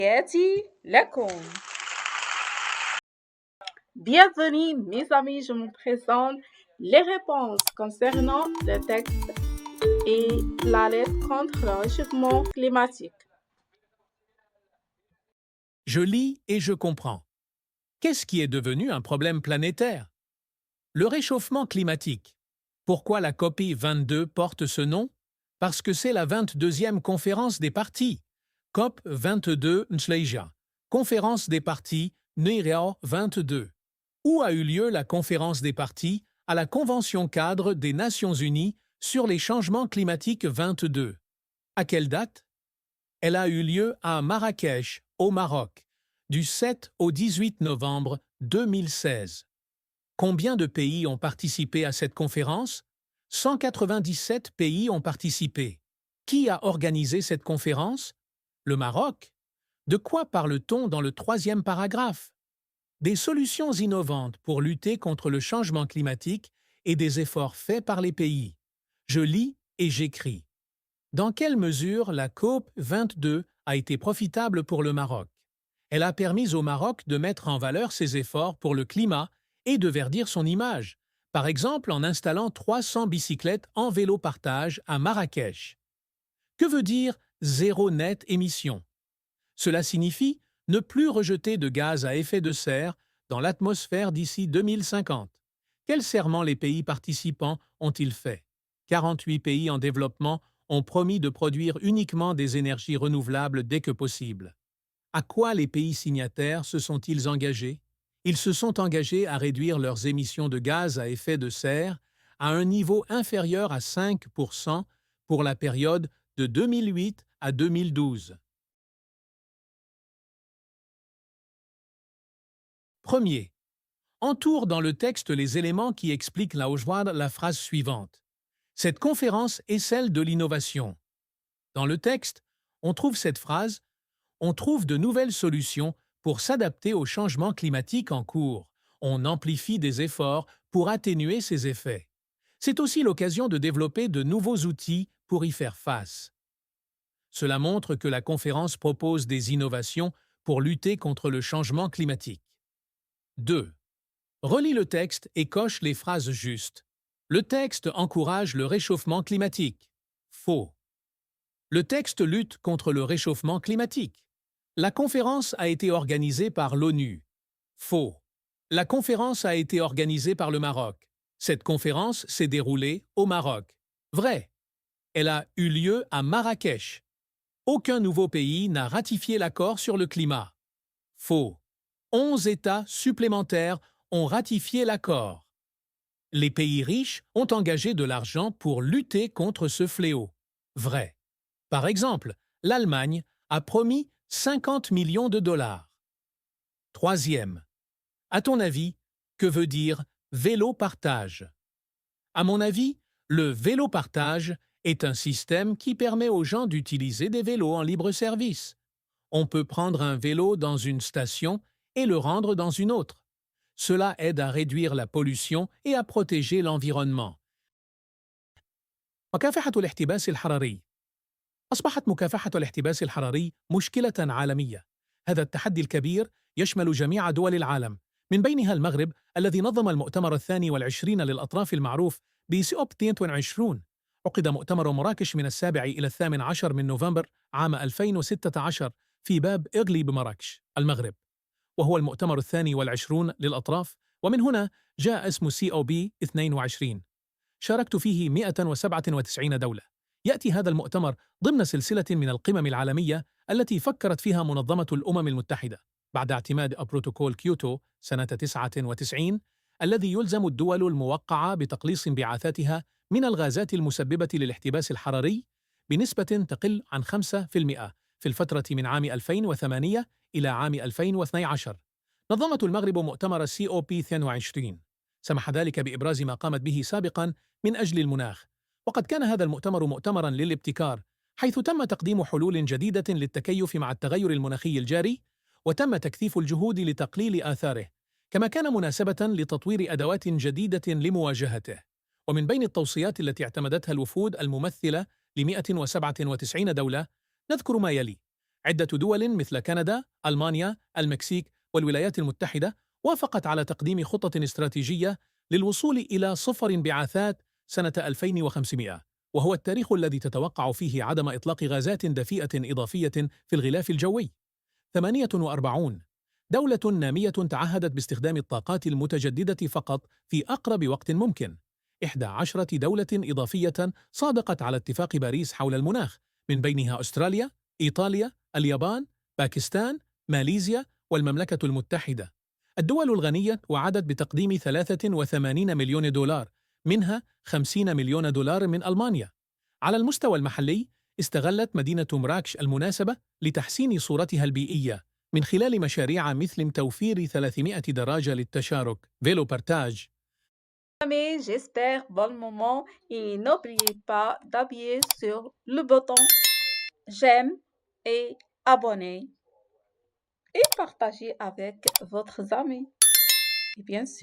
تحياتي لكم. Bienvenue mes amis, je me présente. Les réponses concernant le texte et la lutte contre le réchauffement climatique. Je lis et je comprends. Qu'est-ce qui est devenu un problème planétaire? Le réchauffement climatique. Pourquoi la COP 22 porte ce nom? Parce que c'est la 22e conférence des parties. COP 22 Nsleja. Conférence des parties NEREA 22. Où a eu lieu la conférence des parties à la Convention cadre des Nations Unies sur les changements climatiques 22? À quelle date? Elle a eu lieu à Marrakech, au Maroc, du 7 au 18 novembre 2016. Combien de pays ont participé à cette conférence? 197 pays ont participé. Qui a organisé cette conférence? Le Maroc. De quoi parle-t-on dans le 3e paragraphe? Des solutions innovantes pour lutter contre le changement climatique et des efforts faits par les pays. Je lis et j'écris. Dans quelle mesure la COP 22 a été profitable pour le Maroc? Elle a permis au Maroc de mettre en valeur ses efforts pour le climat et de verdir son image, par exemple en installant 300 bicyclettes en vélo-partage à Marrakech. Que veut dire zéro net émission? Cela signifie ne plus rejeter de gaz à effet de serre dans l'atmosphère d'ici 2050. Quels serments les pays participants ont-ils fait? 48 pays en développement ont promis de produire uniquement des énergies renouvelables dès que possible. À quoi les pays signataires se sont-ils engagés? Ils se sont engagés à réduire leurs émissions de gaz à effet de serre à un niveau inférieur à 5% pour la période de 2008 à 2012. Premier. Entoure dans le texte les éléments qui expliquent la phrase suivante. Cette conférence est celle de l'innovation. Dans le texte, on trouve cette phrase « On trouve de nouvelles solutions pour s'adapter au changement climatique en cours. On amplifie des efforts pour atténuer ses effets. » C'est aussi l'occasion de développer de nouveaux outils pour y faire face. Cela montre que la conférence propose des innovations pour lutter contre le changement climatique. 2. Relis le texte et coche les phrases justes. Le texte encourage le réchauffement climatique. Faux. Le texte lutte contre le réchauffement climatique. La conférence a été organisée par l'ONU. Faux. La conférence a été organisée par le Maroc. Cette conférence s'est déroulée au Maroc. Vrai. Elle a eu lieu à Marrakech. Aucun nouveau pays n'a ratifié l'accord sur le climat. Faux. 11 États supplémentaires ont ratifié l'accord. Les pays riches ont engagé de l'argent pour lutter contre ce fléau. Vrai. Par exemple, l'Allemagne a promis 50 millions de dollars. Troisième. À ton avis, que veut dire vélo-partage? À mon avis, le vélo-partage est un système qui permet aux gens d'utiliser des vélos en libre-service. On peut prendre un vélo dans une station et le rendre dans une autre. Cela aide à réduire la pollution et à protéger l'environnement. مكافحة الاحتباس الحراري. أصبحت مكافحة الاحتباس الحراري مشكلة عالمية. هذا التحدي الكبير يشمل جميع دول العالم، من بينها المغرب الذي نظم المؤتمر 22 للأطراف المعروف بسيوب 22. عقد مؤتمر مراكش من 7 إلى 18 من نوفمبر عام 2016 في باب إغلي بمراكش، المغرب، وهو المؤتمر 22 للأطراف، ومن هنا جاء اسم COP 22. شاركت فيه 197 دولة. يأتي هذا المؤتمر ضمن سلسلة من القمم العالمية التي فكرت فيها منظمة الأمم المتحدة بعد اعتماد بروتوكول كيوتو سنة 99 الذي يلزم الدول الموقعة بتقليص انبعاثاتها من الغازات المسببة للاحتباس الحراري بنسبة تقل عن 5% في الفترة من عام 2008 إلى عام 2012. نظمت المغرب مؤتمر COP 22. سمح ذلك بإبراز ما قامت به سابقاً من أجل المناخ، وقد كان هذا المؤتمر مؤتمراً للابتكار، حيث تم تقديم حلول جديدة للتكيف مع التغير المناخي الجاري، وتم تكثيف الجهود لتقليل آثاره، كما كان مناسبة لتطوير أدوات جديدة لمواجهته. ومن بين التوصيات التي اعتمدتها الوفود الممثلة ل 197 دولة نذكر ما يلي: عدة دول مثل كندا، ألمانيا، المكسيك والولايات المتحدة وافقت على تقديم خطط استراتيجية للوصول إلى صفر انبعاثات سنة 2500، وهو التاريخ الذي تتوقع فيه عدم إطلاق غازات دفيئة إضافية في الغلاف الجوي. 48 دولة نامية تعهدت باستخدام الطاقات المتجددة فقط في أقرب وقت ممكن. 11 دولة إضافية صادقت على اتفاق باريس حول المناخ، من بينها أستراليا، إيطاليا، اليابان، باكستان، ماليزيا والمملكة المتحدة. الدول الغنية وعدت بتقديم 83 مليون دولار، منها 50 مليون دولار من ألمانيا. على المستوى المحلي، استغلت مدينة مراكش المناسبة لتحسين صورتها البيئية من خلال مشاريع مثل توفير 300 دراجة للتشارك فيلو بارتاج. Mais j'espère bon moment et n'oubliez pas d'appuyer sur le bouton j'aime et abonner et partager avec votre amis. Et bien sûr,